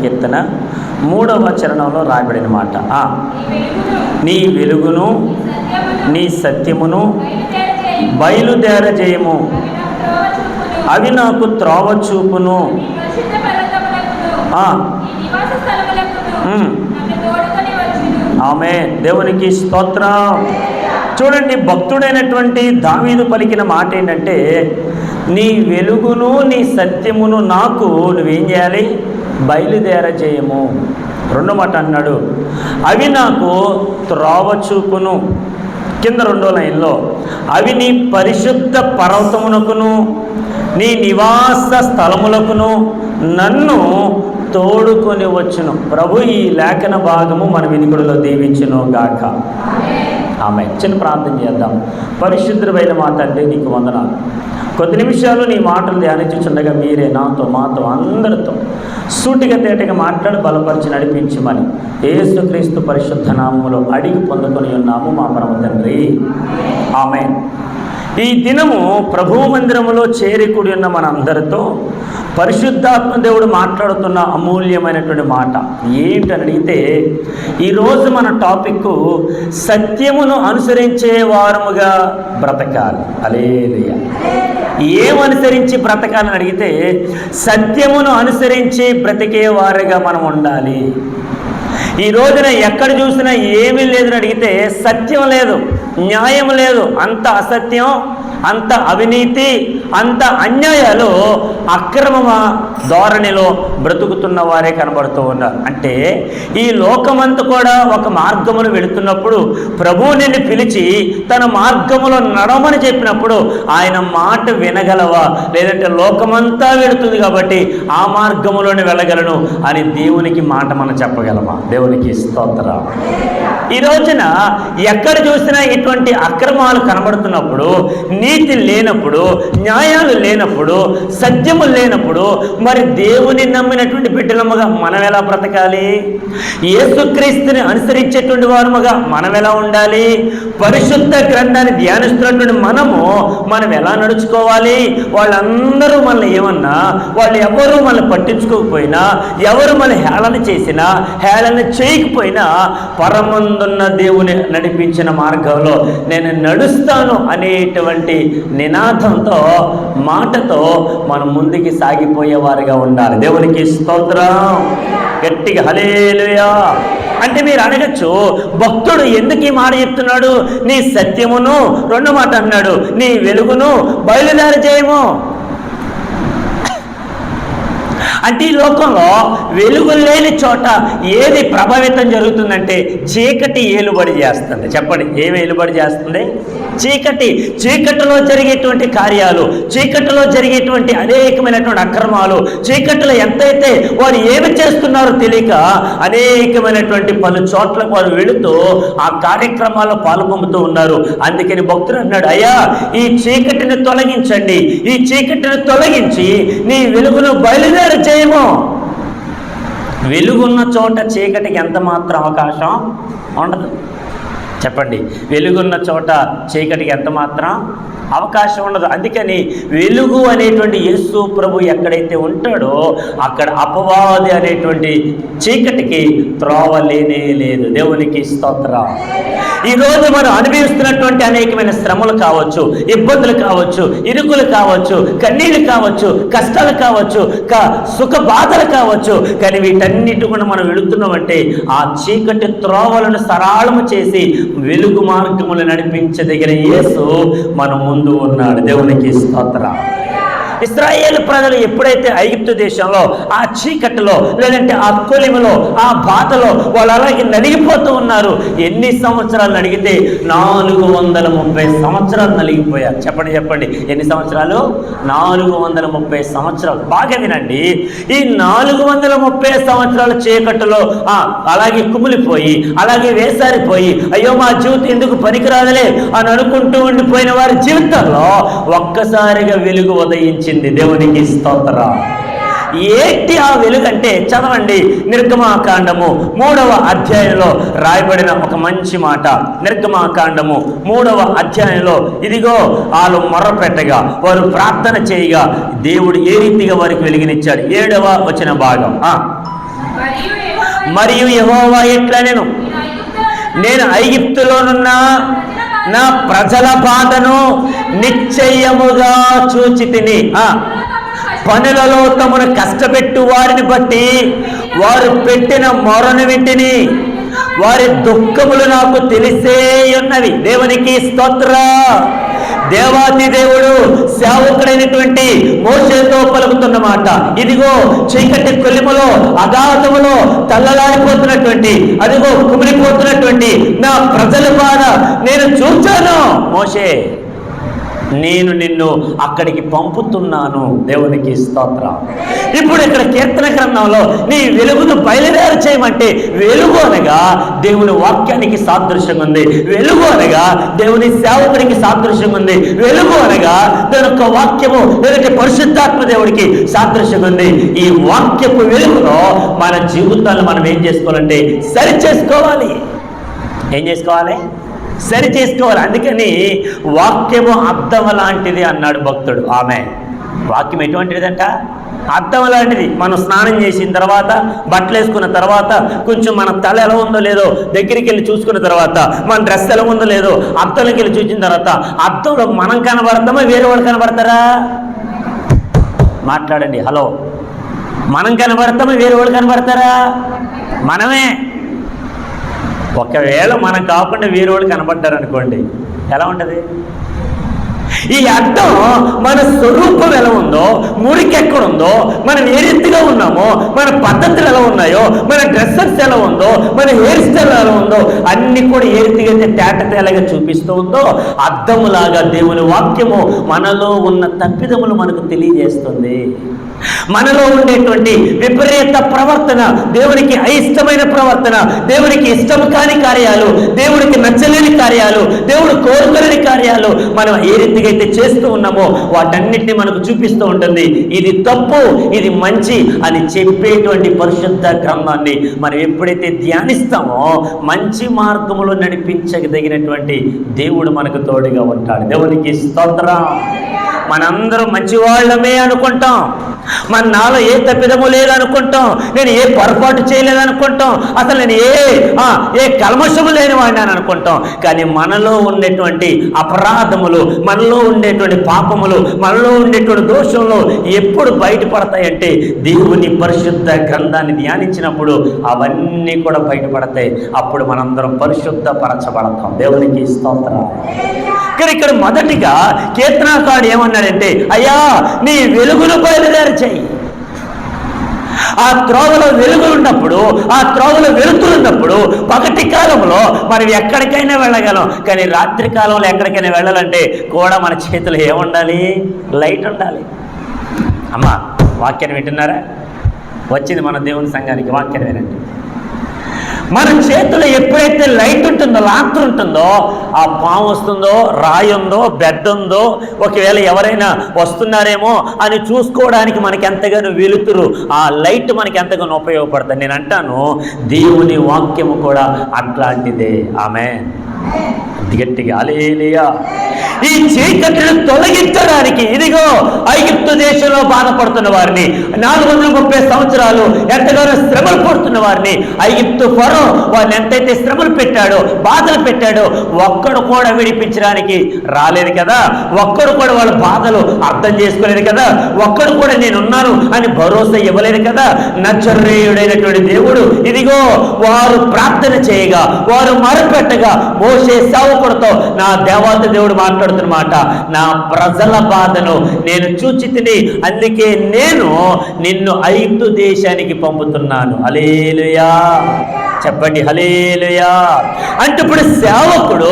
కీర్తన 3వ చరణంలో రాయబడిన మాట, నీ వెలుగును నీ సత్యమును బయలుదేరజేయము, అవి నాకు త్రోవ చూపును. ఆమేన్. దేవునికి స్తోత్రం. చూడండి, భక్తుడైనటువంటి దావీదు పలికిన మాట ఏంటంటే, నీ వెలుగును నీ సత్యమును నాకు నువ్వేం చేయాలి? బయలుదేరజేయము. రెండో మాట అన్నాడు, అవి నాకు త్రోవ చూపును. కింద 2వ లైన్లో, అవి నీ పరిశుద్ధ పర్వతమునకును నీ నివాస స్థలములకును నన్ను తోడుకొని వచ్చును. ప్రభు ఈ లేఖన భాగము మన వినికుడిలో దీవించును గాక. ఆమె. చిన్న ప్రార్థన చేద్దాం. పరిశుద్ధమైన మా తండ్రి, నీకు వందనాలు. కొద్ది నిమిషాలు నీ మాటలు ధ్యానించుచుండగా మీరే నాతో మాతో అందరితో సూటిగా తేటగా మాట్లాడి బలపరిచి నడిపించమని యేసుక్రీస్తు పరిశుద్ధ నామములో అడిగి పొందుకొని ఉన్నాము మా పరమ తండ్రి. ఆమేన్. ఈ దినము ప్రభువు మందిరములో చేరికూడి ఉన్న మన అందరితో పరిశుద్ధాత్మ దేవుడు మాట్లాడుతున్న అమూల్యమైనటువంటి మాట ఏంటని అడిగితే, ఈరోజు మన టాపిక్ సత్యమును అనుసరించే వారముగా బ్రతకాలి. హల్లెలూయా. ఏమనుసరించి బ్రతకాలని అడిగితే, సత్యమును అనుసరించి బ్రతికే వారిగా మనం ఉండాలి. ఈ రోజున ఎక్కడ చూసినా ఏమీ లేదని అడిగితే, సత్యం లేదు, న్యాయం లేదు, అంత అసత్యం, అంత అవినీతి, అంత అన్యాయాలు, అక్రమ ధోరణిలో బ్రతుకుతున్న వారే కనబడుతూ ఉన్నారు. అంటే ఈ లోకమంతా కూడా ఒక మార్గమును వెళుతున్నప్పుడు ప్రభువు నిన్ను పిలిచి తన మార్గములో నడవమని చెప్పినప్పుడు ఆయన మాట వినగలవా? లేదంటే లోకమంతా వెళుతుంది కాబట్టి ఆ మార్గములోనే వెళ్ళగలను అని దేవునికి మాట మనం చెప్పగలమా? దేవునికి స్తోత్రం. ఈ రోజున ఎక్కడ చూసినా ఇటువంటి అక్రమాలు కనబడుతున్నప్పుడు, నీతి లేనప్పుడు, న్యాయాలు లేనప్పుడు, సత్యము లేనప్పుడు మరి దేవుని నమ్మినటువంటి బిడ్డలముగా మనం ఎలా బ్రతకాలి? యేసుక్రీస్తుని అనుసరించేటువంటి వారముగా మనం ఎలా ఉండాలి? పరిశుద్ధ గ్రంథాన్ని ధ్యానిస్తున్నటువంటి మనం ఎలా నడుచుకోవాలి? వాళ్ళందరూ మనల్ని ఏమన్నా, వాళ్ళు ఎవరు మనల్ని పట్టించుకోకపోయినా, ఎవరు మనల్ని హేళన చేసినా, హేళన చేయకపోయినా, పరమందున్న దేవుని నడిపించిన మార్గంలో నేను నడుస్తాను అనేటువంటి నినాదంతో, మాటతో మనం ముందుకి సాగిపోయేవారుగా ఉండాలి. దేవునికి స్తోత్రం. గట్టిగా హల్లెలూయా. అంటే మీరు అడగచ్చు, భక్తుడు ఎందుకు ఈ మాట చెప్తున్నాడు? నీ సత్యమును, రెండో మాట అన్నాడు, నీ వెలుగును బయలుదేరజేయము. అంటే ఈ లోకంలో వెలుగు లేని చోట ఏది ప్రభావితం జరుగుతుందంటే చీకటి ఏలుబడి చేస్తుంది. చెప్పండి, ఏమి ఏలుబడి చేస్తుంది? చీకటి. చీకటిలో జరిగేటువంటి కార్యాలు, చీకటిలో జరిగేటువంటి అనేకమైనటువంటి అక్రమాలు, చీకటిలో ఎంతైతే వారు ఏమి చేస్తున్నారో తెలియక అనేకమైనటువంటి పలు చోట్లకు వారు వెళుతూ ఆ కార్యక్రమాల్లో పాల్పొందుతూ ఉన్నారు. అందుకని భక్తుడు అన్నాడు, అయ్యా ఈ చీకటిని తొలగించండి, ఈ చీకటిని తొలగించి నీ వెలుగును బయలుదేరి చేయము. వెలుగున్న చోట చీకటికి ఎంత మాత్రం అవకాశం ఉండదు. చెప్పండి, వెలుగున్న చోట చీకటికి ఎంత మాత్రం అవకాశం ఉండదు. అందుకని వెలుగు అనేటువంటి యేసు ప్రభు ఎక్కడైతే ఉంటాడో అక్కడ అపవాది అనేటువంటి చీకటికి త్రోవ లేనే లేదు. దేవునికి స్తోత్రం. ఈరోజు మనం అనుభవిస్తున్నటువంటి అనేకమైన శ్రమలు కావచ్చు, ఇబ్బందులు కావచ్చు, ఇరుకులు కావచ్చు, కన్నీళ్ళు కావచ్చు, కష్టాలు కావచ్చు, సుఖ బాధలు కావచ్చు, కానీ వీటన్నిటి కూడా మనం వెళుతున్నామంటే ఆ చీకటి త్రోవలను సరళము చేసి వెలుగు మార్గములు నడిపించదగిన యేసు మన ముందు ఉన్నాడు. దేవునికి స్తోత్రం. ఇశ్రాయేలు ప్రజలు ఎప్పుడైతే ఐగుప్తు దేశంలో ఆ చీకటిలో, లేదంటే ఆ కొలిమిలో, ఆ బాధలో వాళ్ళు అలాగే నలిగిపోతూ ఉన్నారు. ఎన్ని సంవత్సరాలు నడిగితే 430 సంవత్సరాలు నలిగిపోయారు. చెప్పండి, ఎన్ని సంవత్సరాలు? 430 సంవత్సరాలు. బాగా వినండి, ఈ 430 సంవత్సరాల చీకటిలో అలాగే కుమిలిపోయి, అలాగే వేసారిపోయి, అయ్యో మా జీవితం ఎందుకు పనికిరాదలే అని అనుకుంటూ ఉండిపోయిన వారి జీవితంలో ఒక్కసారిగా వెలుగు ఉదయించి దేవునికి స్తోత్రం. ఏంటి ఆ వెలుగంటే? చదవండి, నిర్గమాకాండము 3వ అధ్యాయంలో రాయబడిన ఒక మంచి మాట. నిర్గమాకాండము 3వ అధ్యాయంలో, ఇదిగో వాళ్ళు మొర్రపెట్టగా, వారు ప్రార్థన చేయగా దేవుడు ఏ రీతిగా వారికి వెలుగునిచ్చాడు. 7వ వచన భాగం. మరియు యెహోవా ఇట్లా నేను ఐగుప్తులోనున్న నా ప్రజల బాధను నిశ్చయముగా చూచితిని. పనులలో తమను కష్టపెట్టు వారిని బట్టి వారు పెట్టిన మొరను వింటిని. వారి దుఃఖములు నాకు తెలిసే ఉన్నవి. దేవునికి స్తోత్రం. దేవాది దేవుడు సేవకుడైనటువంటి మోషేతో పలుకుతున్న మాట, ఇదిగో చీకటి కొలిములో అగాధములో తల్లలాడిపోతున్నటువంటి, అదిగో కుమిలిపోతున్నటువంటి నా ప్రజల బాధ నేను చూచాను. మోషే, నేను నిన్ను అక్కడికి పంపుతున్నాను. దేవునికి స్తోత్రం. ఇప్పుడు ఇక్కడ కీర్తన గ్రంథంలో నీ వెలుగును బయలుదేరి చేయమంటే, వెలుగు అనగా దేవుని వాక్యానికి సాదృశ్యంగా ఉంది. వెలుగు అనగా దేవుని సేవకునికి సాదృశ్యంగా ఉంది. వెలుగు అనగా దాని యొక్క వాక్యము లేదంటే పరిశుద్ధాత్మ దేవుడికి సాదృశ్యంగా ఉంది. ఈ వాక్యపు వెలుగులో మన జీవితాలను మనం ఏం చేసుకోవాలంటే సరి చేసుకోవాలి. ఏం చేసుకోవాలి? సరి చేసుకోవాలి. అందుకని వాక్యము అద్దం లాంటిది అన్నాడు భక్తుడు. ఆమె వాక్యం ఎటువంటిదంట? అద్దం లాంటిది. మనం స్నానం చేసిన తర్వాత, బట్టలు వేసుకున్న తర్వాత, కొంచెం మన తల ఎలా ఉందో లేదో దగ్గరికి వెళ్ళి చూసుకున్న తర్వాత, మన డ్రెస్ ఎలా ఉందో లేదో అద్దంలోకి వెళ్ళి చూసిన తర్వాత, అద్దంలో మనం కనబడతామా వేరే వాళ్ళు కనబడతారా? మాట్లాడండి. హలో, మనం కనబడతామా వేరే వాళ్ళు కనబడతారా? మనమే. ఒకవేళ మనం కాకుండా వేరే వాళ్ళు కనబడ్డారు అనుకోండి, ఎలా ఉంటుంది? ఈ అర్థం మన స్వరూపం ఎలా ఉందో, మురికి ఎక్కడుందో, మనం ఏ రీతిగా ఉన్నామో, మన పద్ధతులు ఎలా ఉన్నాయో, మన డ్రెస్సెస్ ఎలా ఉందో, మన హెయిర్ స్టైల్ ఎలా ఉందో అన్ని కూడా ఏ రీతిగా అయితే తేటతేలగా చూపిస్తూ ఉందో, అద్దములాగా దేవుని వాక్యము మనలో ఉన్న తప్పిదములు మనకు తెలియజేస్తుంది. మనలో ఉండేటువంటి విపరీత ప్రవర్తన, దేవునికి అయిష్టమైన ప్రవర్తన, దేవునికి ఇష్టం కాని కార్యాలు, దేవుడికి నచ్చలేని కార్యాలు, దేవుడు కోరుకోలేని కార్యాలు మనం ఏ రీతిగా అయితే చేస్తూ ఉన్నామో వాటన్నిటిని మనకు చూపిస్తూ ఉంటుంది. ఇది తప్పు, ఇది మంచి అని చెప్పేటువంటి పరిశుద్ధ గ్రంథాన్ని మనం ఎప్పుడైతే ధ్యానిస్తామో మంచి మార్గంలో నడిపించదగినటువంటి దేవుడు మనకు తోడుగా ఉంటాడు. దేవునికి స్తోత్రం. మనందరం మంచివాళ్ళమే అనుకుంటాం, మన నాలో ఏ తప్పిదము లేదనుకుంటాం, నేను ఏ పొరపాటు చేయలేదనుకుంటాం, అసలు నేను ఏ కల్మషము లేని వాడిని అని అనుకుంటాం. కానీ మనలో ఉండేటువంటి అపరాధములు, మనలో ఉండేటువంటి పాపములు, మనలో ఉండేటువంటి దోషములు ఎప్పుడు బయటపడతాయంటే దేవుని పరిశుద్ధ గ్రంథాన్ని ధ్యానించినప్పుడు అవన్నీ కూడా బయటపడతాయి. అప్పుడు మనందరం పరిశుద్ధపరచబడతాం. దేవునికి స్తోత్రం. కానీ ఇక్కడ మొదటిగా కీర్తనకారుడు ఏమన్నాడంటే, అయ్యా నీ వెలుగును బయలుదేరి చెయ్యి. ఆ త్రోవలో వెలుగులున్నప్పుడు, ఆ త్రోవలో వెలుతురున్నప్పుడు పగటి కాలంలో మనం ఎక్కడికైనా వెళ్ళగలం. కానీ రాత్రి కాలంలో ఎక్కడికైనా వెళ్ళాలంటే కూడా మన చేతిలో ఏముండాలి? లైట్ ఉండాలి. అమ్మా, వాక్యాన్ని వింటున్నారా? వచ్చింది మన దేవుని సంఘానికి, వాక్యాన్ని వినండి. మన చేతిలో ఎప్పుడైతే లైట్ ఉంటుందో, లాంతర్ ఉంటుందో, ఆ పాము వస్తుందో, రాయి ఉందో, బెడ్ ఉందో, ఒకవేళ ఎవరైనా వస్తున్నారేమో అని చూసుకోవడానికి మనకి ఎంతగానో వెలుతురు, ఆ లైట్ మనకి ఎంతగానో ఉపయోగపడుతుంది. నేను అంటాను, దేవుని వాక్యము కూడా అట్లాంటిదే. ఆమేన్. గట్టిగా హల్లెలూయా. ఈ చీకటిని తొలగించడానికి ఇదిగో ఐగుప్తు దేశంలో బాధపడుతున్న వారిని, 430 సంవత్సరాలు ఎంతగానో శ్రమలు పడుతున్న వారిని, ఐగుప్తు ఫరో వారిని ఎంతైతే శ్రమలు పెట్టాడో, బాధలు పెట్టాడో, ఒక్కడు కూడా విడిపించడానికి రాలేదు కదా. ఒక్కడు కూడా వాళ్ళ బాధలు అర్థం చేసుకోలేదు కదా. ఒక్కడు కూడా నేనున్నాను అని భరోసా ఇవ్వలేదు కదా. నజరేయుడైనటువంటి దేవుడు ఇదిగో వారు ప్రార్థన చేయగా, వారు మొరపెట్టగా మోషే సేవకుడితో నా దేవాతి దేవుడు మాట్లాడుతున్నమాట, నా ప్రజల బాధను నేను చూచితిని, అందుకే నేను నిన్ను ఐగుప్తు దేశానికి పంపుతున్నాను. హల్లెలూయా. చెప్పండి హల్లెలూయా. అంటే ఇప్పుడు సేవకుడు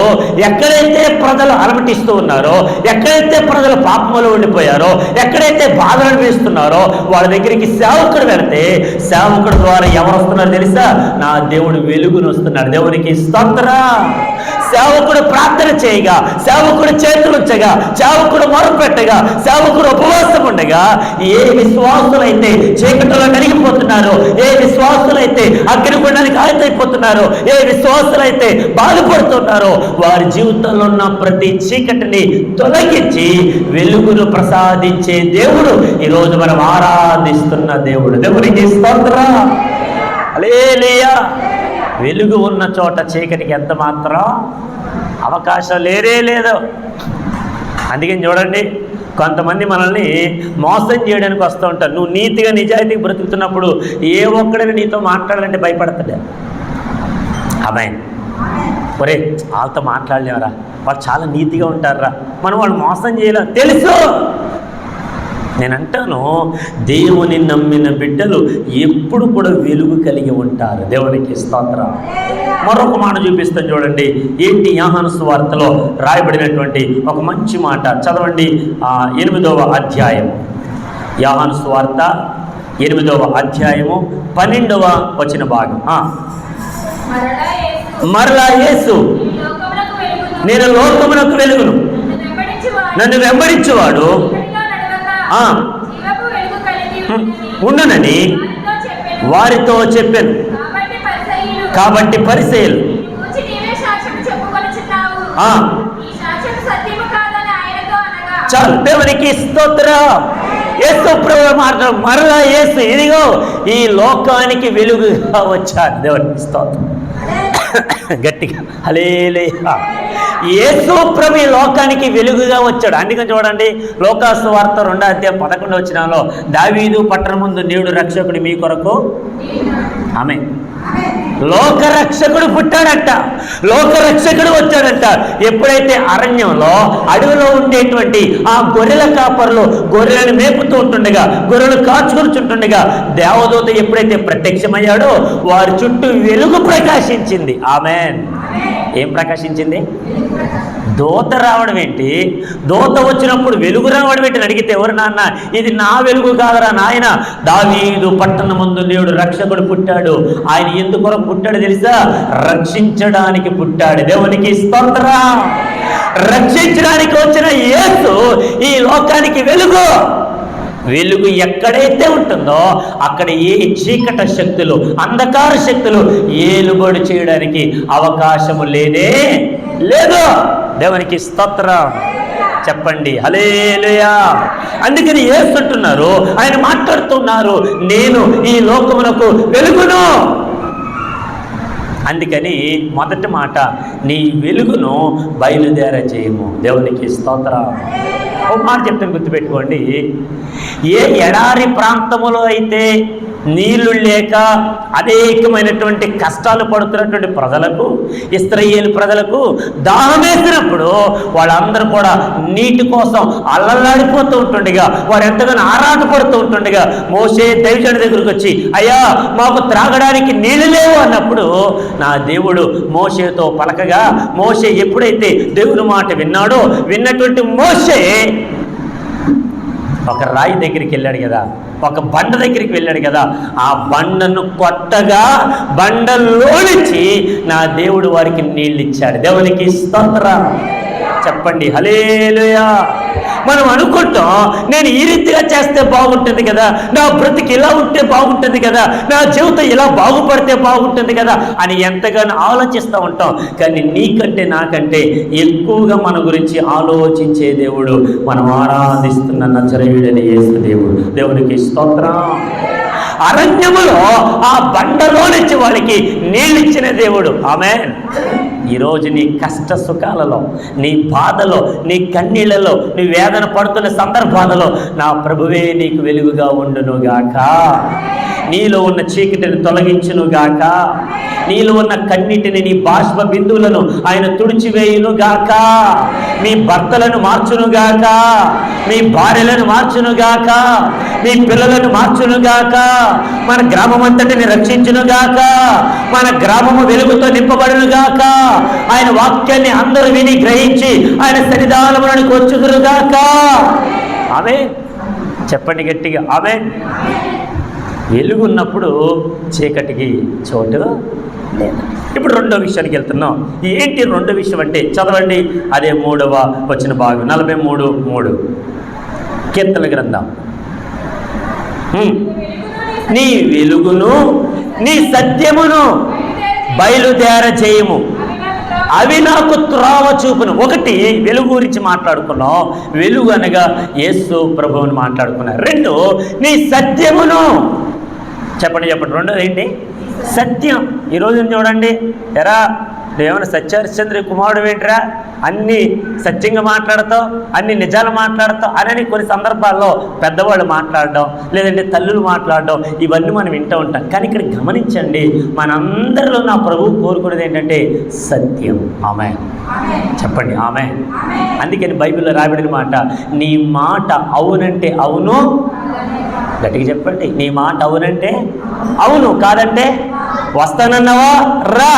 ఎక్కడైతే ప్రజలు అలమటిస్తూ ఉన్నారో, ఎక్కడైతే ప్రజలు పాపములో ఉండిపోయారో, ఎక్కడైతే బాధలు అనిపిస్తున్నారో వాళ్ళ దగ్గరికి సేవకుడు వెళితే సేవకుడు ద్వారా ఎవరు వస్తున్నారో తెలుసా? నా దేవుడు వెలుగును వస్తున్నాడు. దేవునికి స్తోత్రం. సేవకుడు ప్రార్థన చేయగా, సేవకుడు చేతులుంచగా, సేవకుడు మొరపెట్టగా, సేవకుడు ఉపవాసం ఉండగా, ఏ విశ్వాసులైతే చీకటిలో నలిగిపోతున్నారో, ఏ విశ్వాసులైతే అగ్నిగుండానికి ఆయుతైపోతున్నారో, ఏ విశ్వాసులైతే బాధపడుతున్నారో వారి జీవితంలో ఉన్న ప్రతి చీకటిని తొలగించి వెలుగును ప్రసాదించే దేవుడు ఈరోజు మనం ఆరాధిస్తున్న దేవుడు. దేవునికి స్తోత్రం. హల్లెలూయా. వెలుగు ఉన్న చోట చీకటికి ఎంత మాత్రం అవకాశం లేదు. అందుకని చూడండి, కొంతమంది మనల్ని మోసం చేయడానికి వస్తూ ఉంటారు. నువ్వు నీతిగా నిజాయితీగా బ్రతుకుతున్నప్పుడు ఏ ఒక్కడైనా నీతో మాట్లాడాలంటే భయపడతాడు. అమ్మాయి ఒరే వాళ్ళతో మాట్లాడలేవరా, వాళ్ళు చాలా నీతిగా ఉంటారా, మనం వాళ్ళు మోసం చేయలేం తెలుసు. నేను అంటాను, దేవుని నమ్మిన బిడ్డలు ఎప్పుడు కూడా వెలుగు కలిగి ఉంటారు. దేవునికి స్తోత్రం. మరొక మాట చూపిస్తాను చూడండి. ఏంటి? యోహాను సువార్తలో రాయబడినటువంటి ఒక మంచి మాట చదవండి. 8వ అధ్యాయం, యోహాను సువార్త 8వ అధ్యాయము 12వ వచన భాగం. మరలా యేసు, నేను లోకమునకు వెలుగును, నన్ను వెంబడించువాడు ఉండునని వారితో చెప్పాను. కాబట్టి పరిసయ్యులు చాలు. దేవునికి స్తోత్రం. యేసు ప్రభువు మాట్లాడు, మరలా యేసు ఇదిగో ఈ లోకానికి వెలుగుగా వచ్చాడు. దేవునికి స్తోత్రం. గట్టిగా హల్లెలూయా. యేసు ప్రభు ఈ లోకానికి వెలుగుగా వచ్చాడు. అందుకని చూడండి, లోకాసు వార్త 2వ అధ్యాయం 11వ వచనంలో, దావీదు పట్టణం ముందు నేడు రక్షకుడు మీ కొరకు, ఆమేన్, లోకరక్షకుడు పుట్టాడట, లోకరక్షకుడు వచ్చాడట. ఎప్పుడైతే అరణ్యంలో అడవిలో ఉండేటువంటి ఆ గొర్రెల కాపర్లు గొర్రెలను మేపుతూ ఉంటుండగా, గొర్రెలు కాచుకుంటుండగా దేవదూత ఎప్పుడైతే ప్రత్యక్షమయ్యాడో వారి చుట్టూ వెలుగు ప్రకాశించింది. ఆమేన్. ఏం ప్రకాశించింది? దూత రావడం ఏంటి? దూత వచ్చినప్పుడు వెలుగు రావడం ఏంటి అని అడిగితే, ఎవరు నాన్న, ఇది నా వెలుగు కాదరా నాయన, దావీదు పట్టణం ముందు నేడు రక్షకుడు పుట్టాడు. ఆయన ఎందుకు పుట్టాడు తెలుసా? రక్షించడానికి పుట్టాడు. దేవునికి స్తోత్రం. రక్షించడానికి వచ్చిన యేసు ఈ లోకానికి వెలుగు. వెలుగు ఎక్కడైతే ఉంటుందో అక్కడ ఏ చీకట శక్తులు, అంధకార శక్తులు ఏలుబడి చేయడానికి అవకాశము లేనే లేదు. దేవునికి స్తోత్రం. చెప్పండి హల్లెలూయా. అందుకని యేసు అంటున్నారు, ఆయన మాట్లాడుతున్నారు, నేను ఈ లోకమునకు వెలుగును. అందుకని మొదటి మాట, నీ వెలుగును బయలుదేర చేయము. దేవునికి స్తోత్రం. ఒక మాట చెప్తాను, గుర్తుపెట్టుకోండి. ఏ ఎడారి ప్రాంతములో అయితే నీళ్లు లేక అనేకమైనటువంటి కష్టాలు పడుతున్నటువంటి ప్రజలకు, ఇశ్రాయేలు ప్రజలకు దాహం వేసినప్పుడు వాళ్ళందరూ కూడా నీటి కోసం అల్లల్లాడిపోతూ ఉంటుండగా, వారు ఎంతగానో ఆరాటపడుతూ ఉంటుండగా మోషే దైవజనుడి దగ్గరికి వచ్చి, అయ్యా మాకు త్రాగడానికి నీళ్లు లేవు అన్నప్పుడు నా దేవుడు మోషేతో పలకగా, మోషే ఎప్పుడైతే దేవుని మాట విన్నాడో, విన్నటువంటి మోషే ఒక రాయి దగ్గరికి వెళ్ళాడు కదా, ఒక బండ దగ్గరికి వెళ్ళాడు కదా, ఆ బండను కొట్టగా బండలోంచి నా దేవుడు వారికి నీళ్ళు ఇచ్చాడు. దేవునికి స్తోత్రం. చెప్పండి హల్లెలూయా. మనం అనుకుంటాం, నేను ఈ రీతిగా చేస్తే బాగుంటుంది కదా, నా బ్రతికి ఇలా ఉంటే బాగుంటుంది కదా, నా జీవితం ఇలా బాగుపడితే బాగుంటుంది కదా అని ఎంతగానో ఆలోచిస్తూ ఉంటాం. కానీ నీకంటే నాకంటే ఎక్కువగా మన గురించి ఆలోచించే దేవుడు, మనం ఆరాధిస్తున్న నజరేయుడైన యేసు దేవుడు. దేవునికి స్తోత్రం. అరణ్యములో ఆ బండలో నుంచి వాళ్ళకి నీళ్ళిచ్చిన దేవుడు. ఆమేన్. ఈరోజు నీ కష్ట సుఖాలలో, నీ బాధలో, నీ కన్నీళ్లలో, నీ వేదన పడుతున్న సందర్భాలలో నా ప్రభువే నీకు వెలుగుగా ఉండునుగాక. నీలో ఉన్న చీకటిని తొలగించునుగాక. నీలో ఉన్న కన్నీటిని, నీ బాష్ప బిందువులను ఆయన తుడిచివేయునుగాక. మీ భర్తలను మార్చునుగాక, మీ భార్యలను మార్చునుగాక, మీ పిల్లలను మార్చునుగాక. మన గ్రామం అంతటిని రక్షించునుగాక. మన గ్రామము వెలుగుతో నింపబడునుగాక. ఆయన వాక్యాన్ని అందరూ విని గ్రహించి ఆయన సన్నిధానమునకు వచ్చుదురుగాక. ఆమేన్. చెప్పండి గట్టిగా ఆమేన్. వెలుగున్నప్పుడు చీకటికి చోటు లేదు. ఇప్పుడు రెండో విషయానికి వెళ్తున్నాం. ఏంటి రెండో విషయం అంటే, చదవండి అదే 3వ వచన భాగం, 43:3 కీర్తన గ్రంథం. నీ వెలుగును నీ సత్యమును బయలుదేర చేయము, అవి నాకు త్రోవ చూపును. ఒకటి వెలుగు గురించి మాట్లాడుకున్నాం, వెలుగు అనగా యేసు ప్రభువుని మాట్లాడుకున్నాం. 2 నీ సత్యమును చెప్పండి చెప్పండి. రెండోది ఏంటి? సత్యం. ఈరోజు చూడండి, ఎరా నువ్వేమైనా సత్యహరిశ్చంద్ర కుమారుడు ఏంటిరా, అన్నీ సత్యంగా మాట్లాడతావు, అన్ని నిజాలు మాట్లాడతావు అని కొన్ని సందర్భాల్లో పెద్దవాళ్ళు మాట్లాడడం, లేదంటే తల్లులు మాట్లాడడం, ఇవన్నీ మనం వింటూ ఉంటాం. కానీ ఇక్కడ గమనించండి, మనందరిలో నా ప్రభువు కోరుకునేది ఏంటంటే సత్యం. ఆమేన్ చెప్పండి. ఆమేన్. అందుకని బైబిల్లో రాబడిన మాట, నీ మాట అవునంటే అవును, గట్టిగా చెప్పండి, నీ మాట అవునంటే అవును, కాదంటే వస్తానన్నావా రా,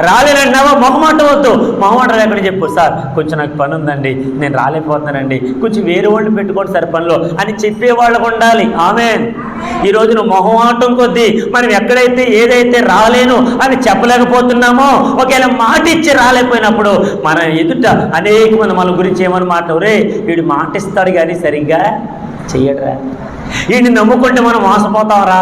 రాలేనన్నావా మొహమాట వద్దు. మొహమాట లేకుండా చెప్పు, సార్ కొంచెం నాకు పని ఉందండి, నేను రాలేకపోతున్నానండి, కొంచెం వేరే వాళ్ళు పెట్టుకోండి సార్ పనిలో అని చెప్పేవాళ్ళకు ఉండాలి. ఆమేన్. ఈరోజు నువ్వు మొహమాటం కొద్దీ మనం ఎక్కడైతే ఏదైతే రాలేను అని చెప్పలేకపోతున్నామో, ఒకవేళ మాట ఇచ్చి రాలేకపోయినప్పుడు మన ఎదుట అనేక మంది మన గురించి ఏమని మాట్లాడు, రే వీడు మాట ఇస్తాడు కానీ సరిగ్గా చెయ్యడరా, వీడిని నమ్ముకుంటే మనం మోసపోతాంరా.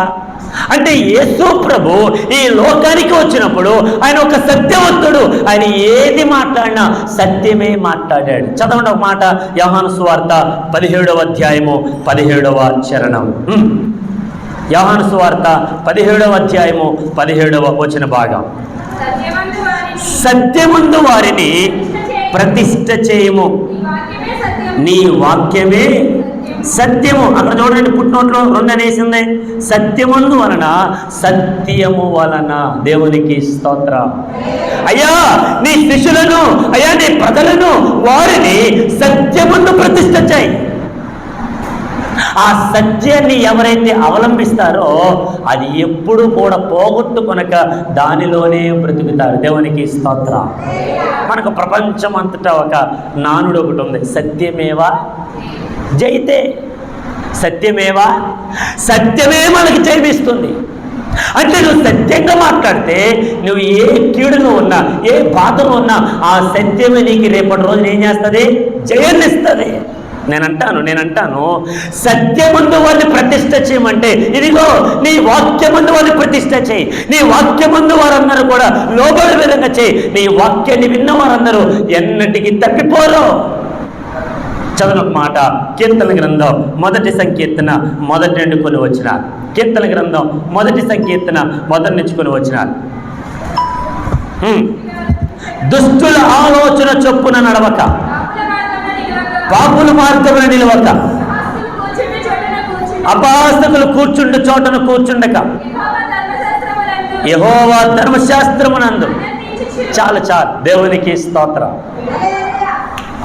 అంటే యేసు ప్రభు ఈ లోకానికి వచ్చినప్పుడు ఆయన ఒక సత్యవంతుడు. ఆయన ఏది మాట్లాడినా సత్యమే మాట్లాడాడు. చదవండి ఒక మాట, యోహాను సువార్త 17వ అధ్యాయము 17వ చరణం. యోహాను సువార్త 17వ అధ్యాయము 17వ వచన భాగం. సత్యమందు వారిని ప్రతిష్ఠ చేయము, నీ వాక్యమే సత్యము. అక్కడ చూడండి, పుట్టినోట్లో 2 అనేసింది. సత్యమందు వలన, సత్యము వలన. దేవునికి స్తోత్రం. అయ్యా నీ శిష్యులను, అయ్యా నీ ప్రజలను, వారిని సత్యమందు ప్రతిష్ఠ చేయి. ఆ సత్యాన్ని ఎవరైతే అవలంబిస్తారో అది ఎప్పుడు కూడా పోగొట్టుకొనక దానిలోనే బ్రతుకుతారు. దేవునికి స్తోత్రం. మనకు ప్రపంచం అంతటా ఒక నానుడు ఒకటి ఉంది, సత్యమేవా జయితే. సత్యమేవా, సత్యమే మనకి జయమిస్తుంది. అంటే నువ్వు సత్యంగా మాట్లాడితే నువ్వు ఏ కీడులో ఉన్నా, ఏ బాధలో ఉన్నా, ఆ సత్యమే నీకు రేపటి రోజున ఏం చేస్తుంది? జయాన్ని ఇస్తుంది. నేనంటాను సత్యమందు వారిని ప్రతిష్ఠ చేయమంటే, ఇదిగో నీ వాక్యమందు వారిని ప్రతిష్ఠ చేయి. నీ వాక్యమందు వారందరూ కూడా లోబడే విధంగా చేయి. నీ వాక్యాన్ని విన్న వారందరూ ఎన్నటికీ తప్పిపోరు. చదువు ఒక మాట, కీర్తన గ్రంథం 1వ సంకీర్తన 1 కొన్ని వచనాలు. కీర్తన గ్రంథం 1వ సంకీర్తన 1 నుంచి కొన్ని వచనాలు. దుష్టుల ఆలోచన చొప్పున నడవక, పాపుల మార్గమున నిలవక, అపహాసకులు కూర్చుండు చోటను కూర్చుండక, యెహోవా ధర్మశాస్త్రమునందు. చాలు చాలు. దేవునికి స్తోత్రం.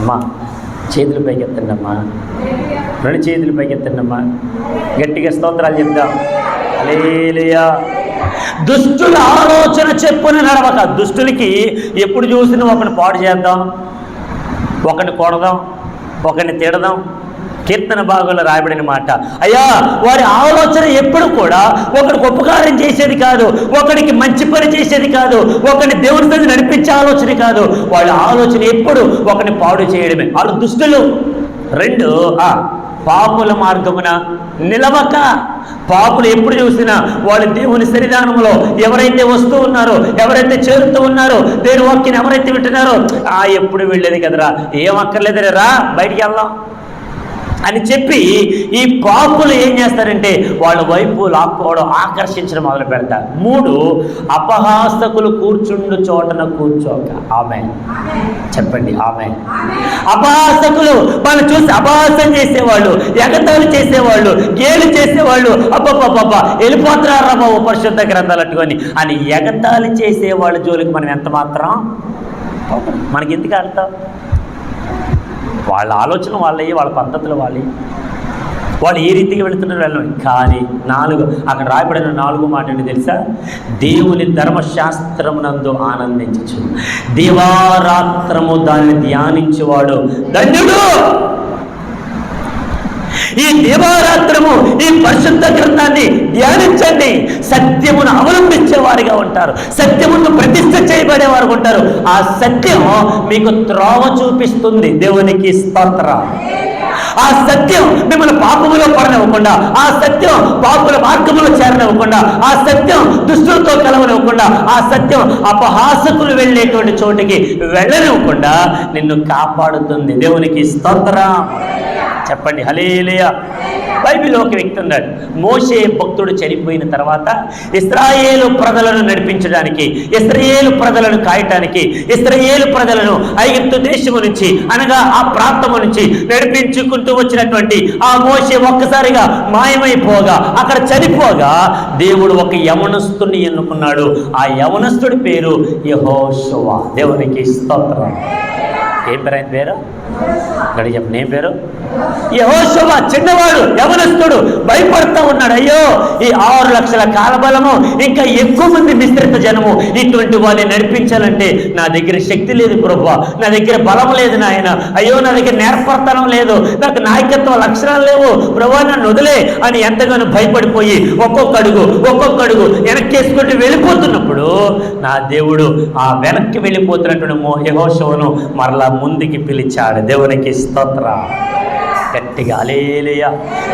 అమ్మా చేతులు పైకెత్తండమ్మా, 2 చేతులు పైకెత్తండమ్మా, గట్టిగా స్తోత్రాలు చెప్దాం. హల్లెలూయా. దుష్టుల ఆలోచన చెప్పున నడవక. దుష్టులకి ఎప్పుడు చూసినా ఒకరిని పాడు చేద్దాం, ఒకరిని కొడదాం, ఒకరిని తిడదాం. కీర్తన భాగంలో రాయబడిన మాట, అయ్యా వారి ఆలోచన ఎప్పుడు కూడా ఒకరికి ఉపకారం చేసేది కాదు, ఒకరికి మంచి పని చేసేది కాదు, ఒకరిని దేవుని దగ్గర నడిపించే ఆలోచన కాదు. వాళ్ళ ఆలోచన ఎప్పుడు ఒకరిని పాడు చేయడమే. వాళ్ళు దుష్టులు. 2 పాపుల మార్గమున నిలవక. పాపులు ఎప్పుడు చూసినా వాళ్ళు దేవుని సన్నిధానంలో ఎవరైతే వస్తూ ఉన్నారో, ఎవరైతే చేరుతూ ఉన్నారో, దేవుని వాక్యాన్ని ఎవరైతే వింటున్నారో, ఎప్పుడు వెళ్ళేది కదరా, ఏం అక్కర్లేదురా, రా బయటికి వెళ్దాం అని చెప్పి ఈ పాపులు ఏం చేస్తారంటే వాళ్ళ వైపు లాక్కోవడం, ఆకర్షించడం మొదలు పెడతారు. 3 అపహాసకులు కూర్చుండు చోటన కూర్చోక. ఆమేన్ చెప్పండి. ఆమేన్. అపహాసకులు మనం చూసి అపహాసం చేసేవాళ్ళు, ఎగతాళి చేసేవాళ్ళు, గేలి చేసేవాళ్ళు, అబ్బబ్బబ్బబ్బా వెళ్ళిపోతున్నారా బాబు పరిశుద్ధ గ్రంథాలు అట్టుకొని అని ఎగతాళి చేసేవాళ్ళ జోలికి మనం ఎంత మాత్రం మనకి ఎందుకు వెళ్తాం? వాళ్ళ ఆలోచన వాళ్ళవి, వాళ్ళ పద్ధతులు వాళ్ళు ఏ రీతిగా వెళుతున్నారు వెళ్ళండి. కానీ 4 అక్కడ రాయబడిన 4 మాట ఏంటి తెలుసా? దేవుని ధర్మశాస్త్రమునందు ఆనందించు, దివారాత్రము దాన్ని ధ్యానించేవాడు ధన్యుడు. ఈ దివారాత్రము ఈ పరిశుద్ధ గ్రంథాన్ని ధ్యానించండి. సత్యమును అవలంబించే వారిగా ఉంటారు, సత్యమును ప్రతిష్ఠ చేయబడేవారు ఉంటారు. ఆ సత్యం మీకు త్రోవ చూపిస్తుంది. దేవునికి స్తోత్రం. ఆ సత్యం మిమ్మల్ని పాపములో పడనివ్వకుండా, ఆ సత్యం పాపుల మార్గములో చేరనివ్వకుండా, ఆ సత్యం దుష్టులతో కలవనివ్వకుండా, ఆ సత్యం అపహాసకులు వెళ్ళేటువంటి చోటికి వెళ్ళనివ్వకుండా నిన్ను కాపాడుతుంది. దేవునికి స్తోత్రం. చెప్పండి హల్లెలూయా. బైబిల్లో ఒక వ్యక్తి ఉన్నాడు. మోషే భక్తుడు చనిపోయిన తర్వాత ఇశ్రాయేలు ప్రజలను నడిపించడానికి, ఇశ్రాయేలు ప్రజలను కాయటానికి, ఇశ్రాయేలు ప్రజలను ఐగుప్తు దేశము నుంచి అనగా ఆ ప్రాంతము నుంచి నడిపించుకుంటూ వచ్చినటువంటి ఆ మోషే ఒక్కసారిగా మాయమైపోగా, అక్కడ చనిపోగా దేవుడు ఒక యవనస్తుని ఎన్నుకున్నాడు. ఆ యవనస్తుడి పేరు యెహోషువ. దేవునికి స్తోత్రం. ఏం పేరు ఆయన పేరు? గడి చెప్పండి, ఏం పేరు? యెహోషువ. చిన్నవాడు, యవనస్తుడు, భయపడుతూ ఉన్నాడు. అయ్యో, ఈ 6 లక్షల కాలబలము, ఇంకా ఎక్కువ మంది విస్తృత జనము, ఇటువంటి వారిని నడిపించాలంటే నా దగ్గర శక్తి లేదు ప్రభువా, నా దగ్గర బలం లేదు నాయన, అయ్యో నా దగ్గర నేర్పర్తనం లేదు, నాకు నాయకత్వ లక్షణాలు లేవు ప్రభువా, నన్ను వదిలే అని ఎంతగానో భయపడిపోయి ఒక్కొక్క అడుగు వెనక్కేసుకుంటూ వెళ్ళిపోతున్నప్పుడు నా దేవుడు ఆ వెనక్కి వెళ్ళిపోతున్నటువంటి యెహోషువను మరలా ముందుకి పిలిచాడు. దేవునికి స్తోత్రం. గట్టిగా హల్లెలూయా.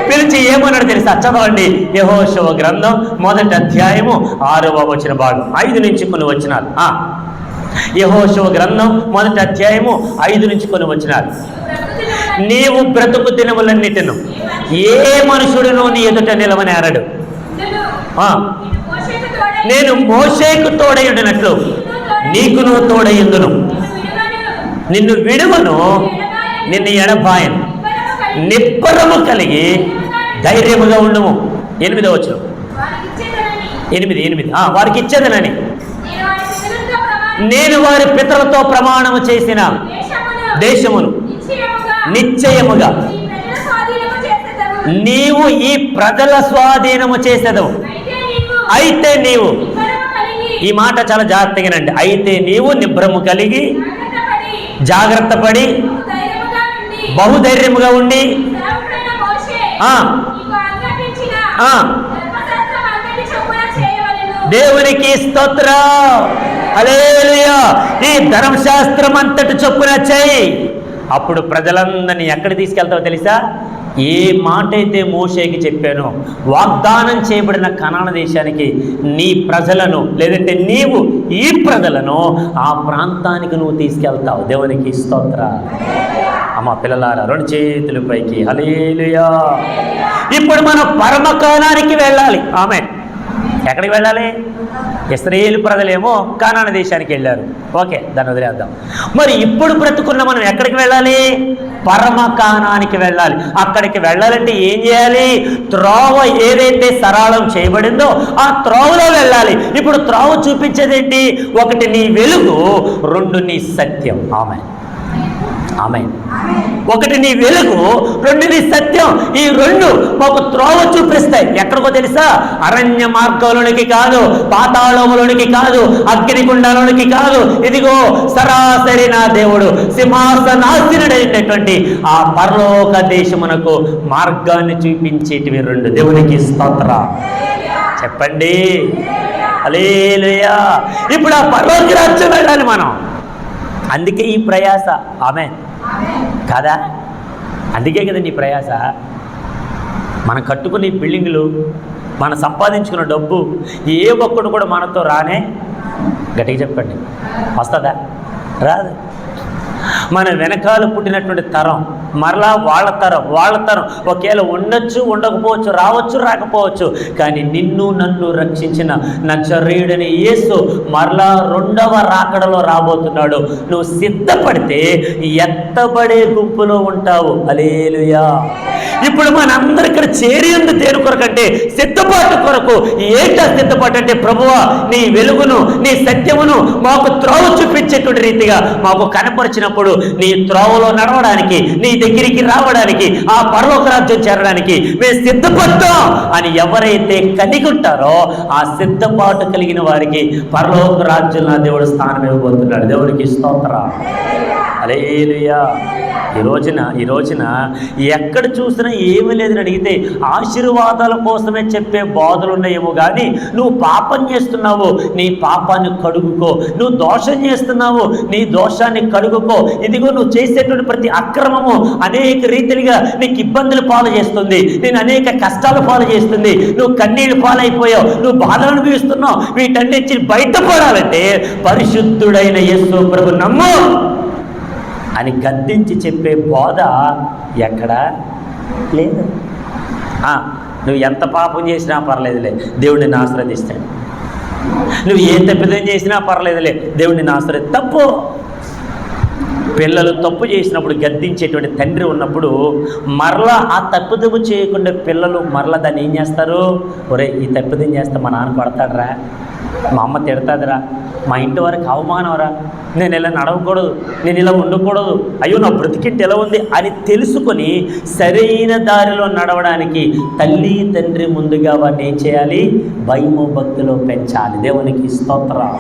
పిలిచి ఏమన్నాడు తెలుసా? చదవండి. యెహోషువ గ్రంథం 1వ అధ్యాయము 6వ వచన భాగం, 5 నుంచి కొన్ని వచనాలు. యెహోషువ గ్రంథం 1వ అధ్యాయము 5 నుంచి కొన్ని వచనాలు. నీవు బ్రతుకు దినములన్నిటిను ఏ మనుషుడును నీ ఎదుట నిలవనేరడు. నేను మోషేకు తోడయుండినట్లు నీకును తోడయుందును, నిన్ను విడువను, నిన్ను ఎడబాయను, నిబ్బరము కలిగి ధైర్యముగా ఉండుము. 8వ వచనం. 8 వారికి ఇచ్చేదనని నేను వారి పితరులతో ప్రమాణము చేసిన దేశమును నిశ్చయముగా నీవు ఈ ప్రజల స్వాధీనము చేసేదవు. అయితే నీవు, ఈ మాట చాలా జాగ్రత్తగానండి, అయితే నీవు నిబ్బరము కలిగి జాగ్రత్త పడి బహుధైర్యముగా ఉండి దేవునికి స్తోత్రం. హల్లెలూయా. ఈ ధర్మశాస్త్రం అంతటి చొప్పున చేయి. అప్పుడు ప్రజలందరినీ ఎక్కడ తీసుకెళ్తావో తెలుసా? ఏ మాట అయితే మోషేకి చెప్పానో, వాగ్దానం చేయబడిన కనాన దేశానికి నీ ప్రజలను, లేదంటే నీవు ఈ ప్రజలను ఆ ప్రాంతానికి నువ్వు తీసుకెళ్తావు. దేవునికి స్తోత్రం. అమ్మ పిల్లలారా, 2 చేతుల పైకి హల్లెలూయా. ఇప్పుడు మనం పరమకానానికి వెళ్ళాలి. ఆమేన్. ఎక్కడికి వెళ్ళాలి? ఇశ్రాయేలు ప్రజలేమో కానాన దేశానికి వెళ్ళారు. ఓకే, దాన్ని వదిలేద్దాం. మరి ఇప్పుడు బ్రతుకున్న మనం ఎక్కడికి వెళ్ళాలి? పరమకానానికి వెళ్ళాలి. అక్కడికి వెళ్ళాలంటే ఏం చేయాలి? త్రోవ ఏదైతే సరళం చేయబడిందో ఆ త్రోవలో వెళ్ళాలి. ఇప్పుడు త్రోవ చూపించేదేంటి? 1 నీ వెలుగు, 2 నీ సత్యం. ఆమేన్. 1 నీ వెలుగు, 2 నీ సత్యం. ఈ 2 మాకు త్రోవ చూపిస్తాయి. ఎక్కడికో తెలుసా? అరణ్య మార్గంలోనికి కాదు, పాతాళంలోనికి కాదు, అగ్నిగుండంలోనికి కాదు. ఇదిగో సరాసరి నా దేవుడు సింహాసనాసీనుడైనటువంటి ఆ పరలోక దేశమునకు మార్గాన్ని చూపించేటివి 2. దేవునికి స్తోత్రం. చెప్పండి హల్లెలూయా. ఇప్పుడు ఆ పరలోక రాజ్యం వెళ్ళాలి మనం. అందుకే ఈ ప్రయాస. ఆమేన్ కాదా? అందుకే కదండి ఈ ప్రయాస. మనం కట్టుకునే బిల్డింగులు, మనం సంపాదించుకున్న డబ్బు, ఏ ఒక్కడు కూడా మనతో రానే. గట్టిగా చెప్పండి, వస్తుందా? రాదు. మన వెనకాల పుట్టినటువంటి తరం, మరలా వాళ్ళ తరం ఒకేలా ఉండొచ్చు, ఉండకపోవచ్చు, రావచ్చు, రాకపోవచ్చు. కానీ నిన్ను నన్ను రక్షించిన నజరేయుడైన యేసు మరలా 2వ రాకడలో రాబోతున్నాడు. నువ్వు సిద్ధపడితే ఎత్తబడే గుంపులో ఉంటావు. హల్లెలూయా. ఇప్పుడు మనందరి ఇక్కడ చేరి ఉంది దేని కొరకంటే? సిద్ధపాటు కొరకు. ఏంటా సిద్ధపాటు అంటే? ప్రభువా, నీ వెలుగును, నీ సత్యమును మాకు త్రోవ చూపించేటువంటి రీతిగా మాకు కనపరిచినప్పుడు నీ త్రోవలో నడవడానికి, నీ దగ్గరికి రావడానికి, ఆ పరలోక రాజ్యం చేరడానికి మేము సిద్ధపడతాం అని ఎవరైతే కలిగి ఉంటారో ఆ సిద్ధపాటు కలిగిన వారికి పరలోక రాజ్యం నా దేవుడు స్థానం ఇవ్వబోతున్నాడు. దేవుడికి స్తోత్రం. హల్లెలూయా. ఈ రోజున ఎక్కడ చూసినా ఏమీ లేదని అడిగితే ఆశీర్వాదాల కోసమే చెప్పే బోధలు ఉన్నాయేమో కానీ, నువ్వు పాపం చేస్తున్నావు, నీ పాపాన్ని కడుగుకో. నువ్వు దోషం చేస్తున్నావు, నీ దోషాన్ని కడుగుకో. ఇదిగో నువ్వు చేసేటువంటి ప్రతి అక్రమము అనేక రీతిగా నీకు ఇబ్బందులు పాలు చేస్తుంది, నేను అనేక కష్టాలు పాలు చేస్తుంది, నువ్వు కన్నీళ్ళు పాలైపోయావు, నువ్వు బాధలు అనుభవిస్తున్నావు. వీటన్నిటి బయటపడాలంటే పరిశుద్ధుడైన యేసు ప్రభు నమ్ము అని గద్దించి చెప్పే బోధ ఎక్కడ? లేదు. నువ్వు ఎంత పాపం చేసినా పర్లేదులే, దేవుడు నిన్ను ఆశీర్వదిస్తాడు. నువ్వు ఏ తప్పిదం చేసినా పర్లేదులే, దేవుడు నిన్ను ఆశీర్వదిస్తాడు. తప్పు. పిల్లలు తప్పు చేసినప్పుడు గద్దించేటువంటి తండ్రి ఉన్నప్పుడు మరలా ఆ తప్పుదము చేయకుండా పిల్లలు మరలా దాన్ని ఏం చేస్తారు? ఒరే, ఈ తప్పుదం చేస్తే మా నాన్న కొడతాడరా, మా అమ్మ తిడతాదిరా, మా ఇంటి వారికి అవమానంరా, నేను ఇలా నడవకూడదు, నేను ఇలా ఉండకూడదు, అయ్యో నా బ్రతికింటి ఎలా ఉంది అని తెలుసుకొని సరైన దారిలో నడవడానికి తల్లి తండ్రి ముందుగా వారిని ఏం చేయాలి? భయము భక్తిలో పెంచాలి. దేవునికి స్తోత్రం.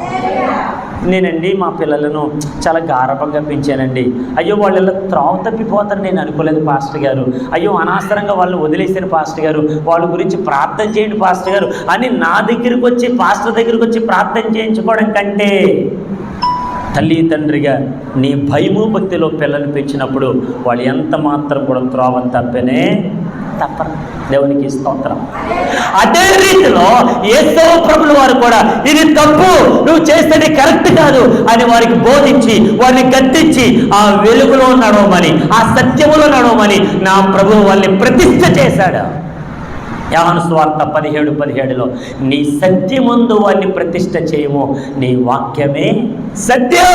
నేనండి మా పిల్లలను చాలా గారభంగా పెంచానండి. అయ్యో వాళ్ళు ఇలా త్రోవ తప్పిపోతారు నేను అనుకోలేదు పాస్టర్ గారు. అయ్యో అనవసరంగా వాళ్ళని వదిలేసిన పాస్టర్ గారు, వాళ్ళ గురించి ప్రార్థన చేయండి పాస్టర్ గారు అని నా దగ్గరికి వచ్చి పాస్టర్ దగ్గరికి వచ్చి ప్రార్థన చేయించుకోవడం కంటే తల్లి తండ్రిగా నీ భయము భక్తిలో పిల్లల్ని పెంచినప్పుడు వాళ్ళు ఎంత మాత్రం కూడా త్రోవ తప్పనే తప్పరు. దేవునికి స్తోత్రం. అదే రీతిలో యేసు ప్రభుల వారు కూడా ఇది తప్పు, నువ్వు చేస్తే కరెక్ట్ కాదు అని వారికి బోధించి వారిని గద్దించి ఆ వెలుగులో నడవమని, ఆ సత్యములో నడవమని నా ప్రభువు వాళ్ళని ప్రతిష్ఠ చేశాడు. యోహాను సువార్త 17:17 నీ సత్యమందు వారిని ప్రతిష్ఠ చేయము, నీ వాక్యమే సత్యం.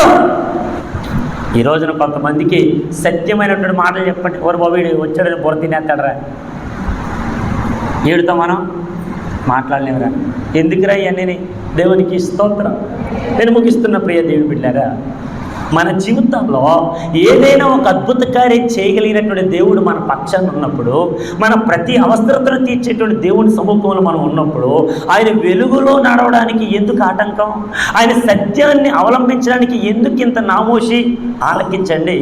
ఈ రోజున కొంతమందికి సత్యమైనటువంటి మాటలు చెప్పండి, ఎవరు బాబు వచ్చాడని బుర్ర తినేస్తాడరా, ఏడుతో మనం మాట్లాడలేమురా, ఎందుకురా ఇవన్నీ? దేవునికి స్తోత్రం. నేను ముగిస్తున్న ప్రియ దేవుని బిడ్డలారా, మన జీవితంలో ఏదైనా ఒక అద్భుత కార్యం చేయగలిగినటువంటి దేవుడు మన పక్షాన ఉన్నప్పుడు, మన ప్రతి అవసరతను తీర్చేటువంటి దేవుని సముఖంలో మనం ఉన్నప్పుడు ఆయన వెలుగులో నడవడానికి ఎందుకు ఆటంకం? ఆయన సత్యాన్ని అవలంబించడానికి ఎందుకు ఇంత నామోషి? ఆలకించండి,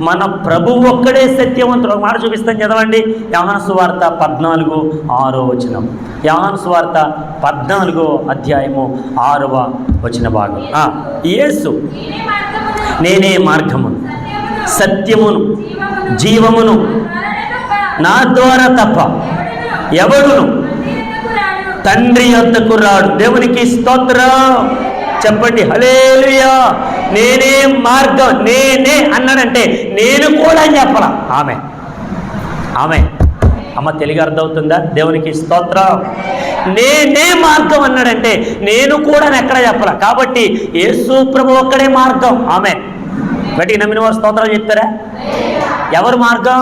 మన ప్రభు ఒక్కడే సత్యవంతుడు. ఒక మాట చూపిస్తాను, చదవండి. యోహాను సువార్త 14:6 యోహాను సువార్త 14:6 భాగం. యేసు నేనే మార్గమును సత్యమును జీవమును, నా ద్వారా తప్ప ఎవడును తండ్రి యొద్దకు రాడు. దేవునికి స్తోత్రం. చెప్పండి హల్లెలూయా. నేనే మార్గం, నేనే అన్నాడంటే నేను కూడా అని చెప్పాలా? ఆమె అమ్మ తెలుగు అర్థమవుతుందా? దేవునికి స్తోత్రం. నేనే మార్గం అన్నాడంటే నేను కూడా ఎక్కడ చెప్పాల. కాబట్టి యేసు ప్రభు ఒక్కడే మార్గం. ఆమె గట్టిగా నమ్మిన వారు స్తోత్రాలు చెప్తారా? ఎవరు మార్గం?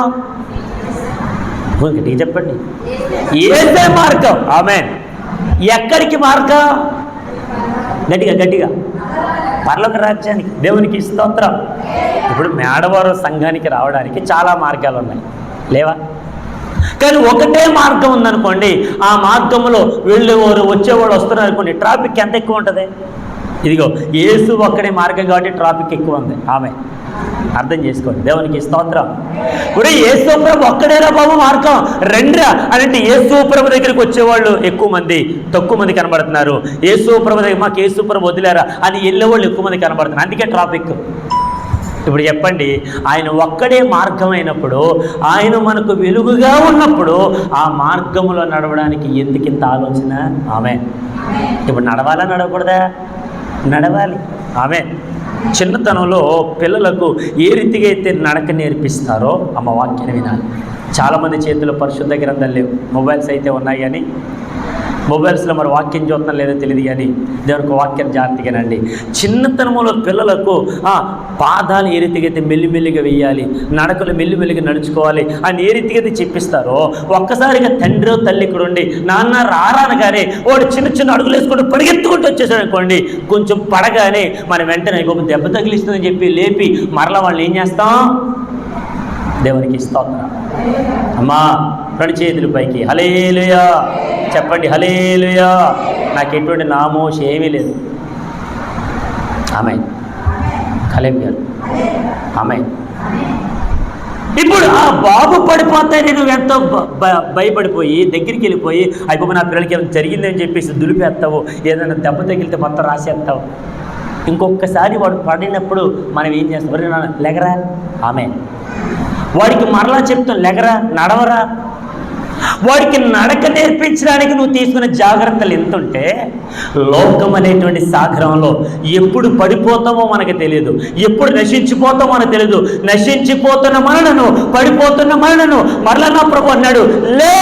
గట్టిగా చెప్పండి. ఏదే మార్గం. ఆమె ఎక్కడికి మార్గం? గట్టిగా పరలోక రాజ్యానికి. దేవునికి స్తోత్రం. ఇప్పుడు మేడవారు సంఘానికి రావడానికి చాలా మార్గాలు ఉన్నాయి, లేవా? కానీ ఒకటే మార్గం ఉందనుకోండి, ఆ మార్గంలో వెళ్ళేవారు వచ్చేవాళ్ళు వస్తున్నారు అనుకోండి, ట్రాఫిక్ ఎంత ఎక్కువ ఉంటుంది? ఇదిగో యేసు ఒక్కడే మార్గం కాబట్టి ట్రాఫిక్ ఎక్కువ ఉంది. ఆమె అర్థం చేసుకోండి. దేవునికి స్తోత్రం. ఇప్పుడు యేసు ప్రభు ఒక్కడేరా బాబు మార్గం, రెండ్రా అని అంటే యేసు ప్రభు దగ్గరికి వచ్చేవాళ్ళు ఎక్కువ మంది, తక్కువ మంది కనబడుతున్నారు. యేసు ప్రభు దగ్గర మాకు యేసు ప్రభు వదిలేరా అని వెళ్ళేవాళ్ళు ఎక్కువ మంది కనబడుతున్నారు, అందుకే ట్రాఫిక్. ఇప్పుడు చెప్పండి, ఆయన ఒక్కడే మార్గం అయినప్పుడు, ఆయన మనకు వెలుగుగా ఉన్నప్పుడు ఆ మార్గంలో నడవడానికి ఎందుకింత ఆలోచన? ఆమె ఇప్పుడు నడవాలా నడవకూడదా? నడవాలి. ఆమె చిన్నతనంలో పిల్లలకు ఏ రీతిగా అయితే నడక నేర్పిస్తారో అమ్మ వాక్యాన్ని వినాలి. చాలామంది చేతిలో పరిశుద్ధ గ్రంథాలు లేవు, మొబైల్స్ అయితే ఉన్నాయి, కానీ మొబైల్స్లో మరి వాక్యం చూడటం లేదో తెలియదు, కానీ దేవునికి వాక్యం జాగ్రత్తగానండి. చిన్నతనంలో పిల్లలకు పాదాలు ఏ రీతిగా అయితే మెల్లిమెల్లిగా వేయాలి, నడకలు మెల్లిమెల్లిగా నడుచుకోవాలి అని ఏ రీతిగా అయితే చెప్పిస్తారో, ఒక్కసారిగా తండ్రి తల్లి ఇక్కడ ఉండి నాన్న రారానగానే వాడు చిన్న చిన్న అడుగులు వేసుకుంటూ పరిగెత్తుకుంటూ వచ్చేసాడు అనుకోండి, కొంచెం పడగానే మనం వెంటనే గొప్ప దెబ్బ తగిలిస్తుందని చెప్పి లేపి మరలా వాళ్ళు ఏం చేస్తాం? దేవునికి స్తోత్రం. అమ్మా రెండు చేతుల పైకి హల్లెలూయా చెప్పండి. హల్లెలూయా. నాకు ఎటువంటి నామోషి ఏమీ లేదు. ఆమేన్. కలేబ్ గారు ఆమేన్. ఇప్పుడు ఆ బాబు పడిపోతే నువ్వు ఎంతో భయపడిపోయి దగ్గరికి వెళ్ళిపోయి అయిపో నా పిల్లలకి ఏమైనా జరిగిందని చెప్పేసి దులిపేస్తావు, ఏదైనా దెబ్బ తగిలితే మొత్తం రాసేస్తావు. ఇంకొకసారి వాడు పడినప్పుడు మనం ఏం చేస్తాం? లెగరా. ఆమేన్. వాడికి మరలా చెప్తాం, లెగరా, నడవరా. వాడికి నడక నేర్పించడానికి నువ్వు తీసుకున్న జాగ్రత్తలు ఎంతుంటే, లోకం అనేటువంటి సాగరంలో ఎప్పుడు పడిపోతామో మనకు తెలియదు, ఎప్పుడు నశించిపోతామో మనకు తెలియదు. నశించిపోతున్న మనలను, పడిపోతున్న మనలను మరలా నా ప్రభు అన్నాడు, లే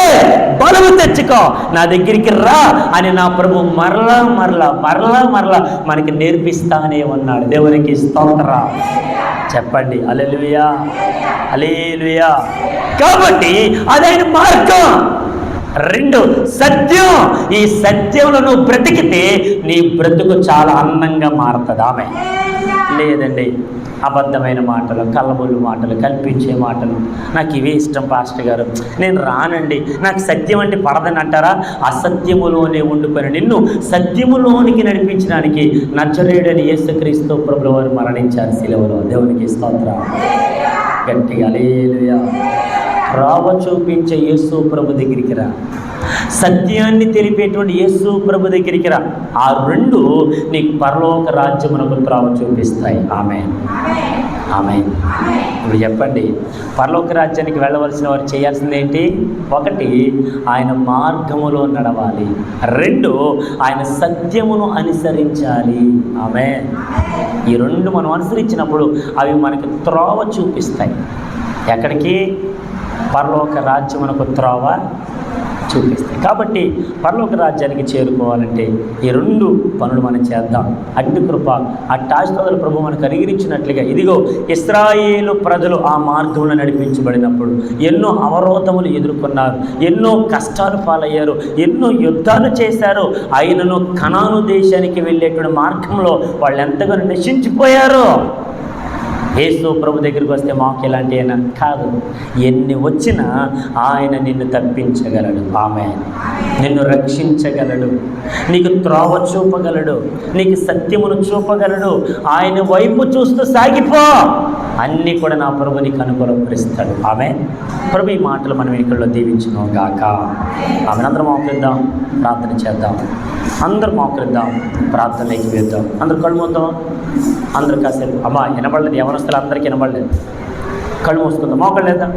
బలము తెచ్చుకో, నా దగ్గరికి రా అని నా ప్రభు మరలా మరలా మరలా మరలా మనకి నేర్పిస్తానే ఉన్నాడు. దేవునికి స్తోత్రం చెప్పండి. హల్లెలూయా, హల్లెలూయా. కాబట్టి అదైన మార్గం. 2 సత్యం. ఈ సత్యంలో నువ్వు బ్రతికితే నీ బ్రతుకు చాలా అందంగా మారుతుంది. ఆమె లేదండి, అబద్ధమైన మాటలు, కల్లబొల్లు మాటలు, కల్పించే మాటలు, నాకు ఇవే ఇష్టం పాస్టర్ గారు, నేను రానండి, నాకు సత్యం అంటే పడదని అంటారా? అసత్యములోనే ఉండిపోయిన నిన్ను సత్యములోనికి నడిపించడానికి నజరేయుడైన యేసుక్రీస్తు ప్రభువు వారు మరణించారు శిలువలో. దేవునికి స్తోత్రం గట్టిగా హల్లెలూయా. రావ చూపించే యేసు ప్రభు దగ్గరికి రా, సత్యాన్ని తెలిపేటువంటి యేసు ప్రభు దగ్గరికి రా. ఆ 2 నీకు పరలోక రాజ్యమునకు త్రావ చూపిస్తాయి. ఆమేన్, ఆమేన్. ఇప్పుడు చెప్పండి, పరలోక రాజ్యానికి వెళ్ళవలసిన వారు చేయాల్సింది ఏంటి? 1, ఆయన మార్గములో నడవాలి. 2, ఆయన సత్యమును అనుసరించాలి. ఆమేన్. ఈ 2 మనం అనుసరించినప్పుడు అవి మనకి త్రోవ చూపిస్తాయి. ఎక్కడికి? పరలోక రాజ్యమునకు త్రోవ చూపిస్తాయి. కాబట్టి పరలోక రాజ్యానికి చేరుకోవాలంటే ఈ 2 పనులు మనం చేద్దాం. అగ్ని కృప, అట్టాశ్రదుల ప్రభు మనకు అనుగ్రహించినట్లుగా ఇదిగో ఇశ్రాయేలు ప్రజలు ఆ మార్గంలో నడిపించబడినప్పుడు ఎన్నో అవరోధములు ఎదుర్కొన్నారు, ఎన్నో కష్టాలు పాలయ్యారు, ఎన్నో యుద్ధాలు చేశారు. అయినను కనాను దేశానికి వెళ్ళేటువంటి మార్గంలో వాళ్ళు ఎంతగానో నశించిపోయారు. యేసు ప్రభు దగ్గరికి వస్తే మాకు ఎలాంటి అయినా కాదు, ఎన్ని వచ్చినా ఆయన నిన్ను తప్పించగలడు. ఆమేన్. నిన్ను రక్షించగలడు, నీకు త్రోవ చూపగలడు, నీకు సత్యమును చూపగలడు. ఆయన వైపు చూస్తూ సాగిపో, అన్నీ కూడా నా ప్రభు నీకు అనుకూలపరుస్తాడు. ఆమేన్. ప్రభు ఈ మాటలు మనం ఇక్కడ దీవించును గాక. ఆమెను అందరం మోకరిద్దాం, ప్రార్థన చేద్దాం. అందరూ మోకరిద్దాం, ప్రార్థనకి వేద్దాం. అందరు కళ్ళు మూద్దాం. అందరూ కాసేపు అమ్మా వినబడలేదు, యవనస్తులు అందరికీ వినబడలేదు, కళ్ళు మూసుకుందాం. మోకాళ్ళు వేద్దాం.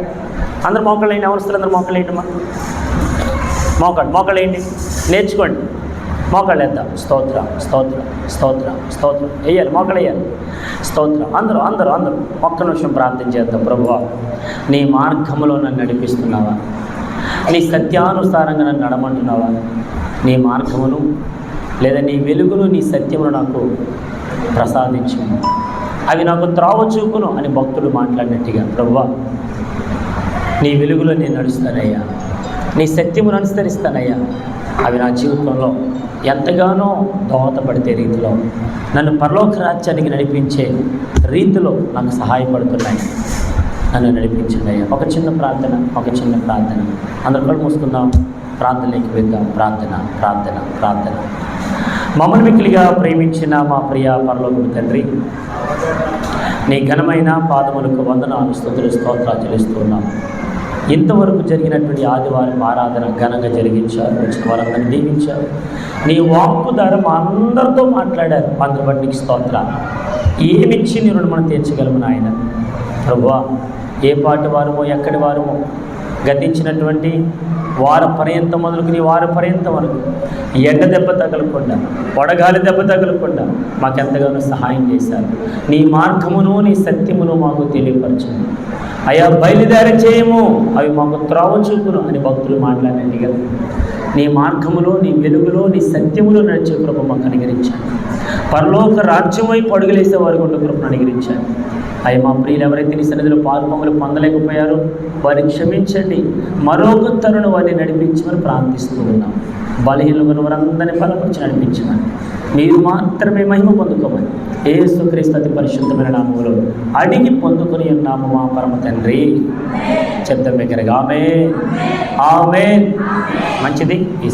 అందరు మోకాళ్ళు వేయండి, యవనస్తులు అందరూ మోకాళ్ళు వేయండి. అమ్మా మోకాళ్ళు వేయండి, నేర్చుకోండి. మోకాళ్ళు వేద్దాం. స్తోత్రం, స్తోత్రం, స్తోత్రం, స్తోత్రం. వేయాలి, మోకాళ్ళు వేయాలి. స్తోత్రం. అందరూ అందరూ అందరూ ఒక్క నిమిషం ప్రార్థన చేద్దాం. ప్రభువా, నీ మార్గంలో నన్ను నడిపిస్తున్నావా? నీ సత్యానుసారంగా నన్ను నడమంటున్నావా? నీ మార్గమును లేదా నీ వెలుగును, నీ సత్యమును నాకు ప్రసాదించు, అవి నాకు త్రోవ చూపును అని భక్తుడు మాట్లాడినట్టుగా ప్రభువా, నీ వెలుగులో నేను నడుస్తానయ్యా, నీ సత్యమును అనుసరిస్తానయ్యా. అవి నా జీవితంలో ఎంతగానో దోహదపడితే రీతిలో, నన్ను పరలోక రాజ్యానికి నడిపించే రీతిలో నాకు సహాయపడుతున్నాయి. నన్ను నడిపించండి అయ్యా. ఒక చిన్న ప్రార్థన, ఒక చిన్న ప్రార్థన. అందరు కళ్ళు మూసుకుందాం, ప్రార్థనలోకి వెళ్దాం. ప్రార్థన, ప్రార్థన, ప్రార్థన. మమ్మల్ని మిక్కిలిగా ప్రేమించిన మా ప్రియ పరలోకపు తండ్రి, నీ ఘనమైన పాదములకు వందనాలు, స్తుతులు, స్తోత్రాలు చెల్లిస్తున్నాం. ఇంతవరకు జరిగినటువంటి ఆదివారం ఆరాధన ఘనంగా జరిగించారు, వచ్చిన వారందరినీ దీవించారు. నీ వాక్కు ద్వారా మా అందరితో మాట్లాడారు. అందుకు బట్టి నీకు స్తోత్రాలు. ఏమిచ్చి నీ రుణం మనం తీర్చగలము నాయన. ప్రభువా, ఏ పాటి వారమో ఎక్కడి వారమో గతించినటువంటి వార పర్యంతం మొదలుకుని వార పర్యంతం వరకు ఎండ దెబ్బ తగలకుండా, వడగాలి దెబ్బ తగలకుండా మాకెంతగానో సహాయం చేశారు. నీ మార్గమును, నీ సత్యమును మాకు తెలియపరచండి అయ్యా. బయలుదేరి చేయము, అవి మాకు త్రోవ చూపును అని భక్తులు మాట్లాడండి కదా. నీ మార్గములో, నీ వెలుగులో, నీ సత్యములో నడిచే కృప మాకు అనుగ్రహించాను. పరలోక రాజ్యం వైపు అడుగులేసే వారికి ఉన్న కృపను అనుగ్రహించాను. అయ్యా, మా ప్రియులు ఎవరైతే నీ సన్నిధిలో పాల్పొంగులు పొందలేకపోయారో వారిని క్షమించండి. మరొక తరుణం వారిని నడిపించమని ప్రార్థిస్తూ ఉన్నాం. బలహీనులను వారందరినీ బలపరిచి నడిపించమని, మీరు మాత్రమే మహిమ పొందుకోమని యేసుక్రీస్తు అతి పరిశుద్ధమైన నామములో అడిగి పొందుకొని ఉన్నాము మా పరమ తండ్రి. చెప్తాం దగ్గరగా ఆమేన్, ఆమేన్. మంచిది. ఈ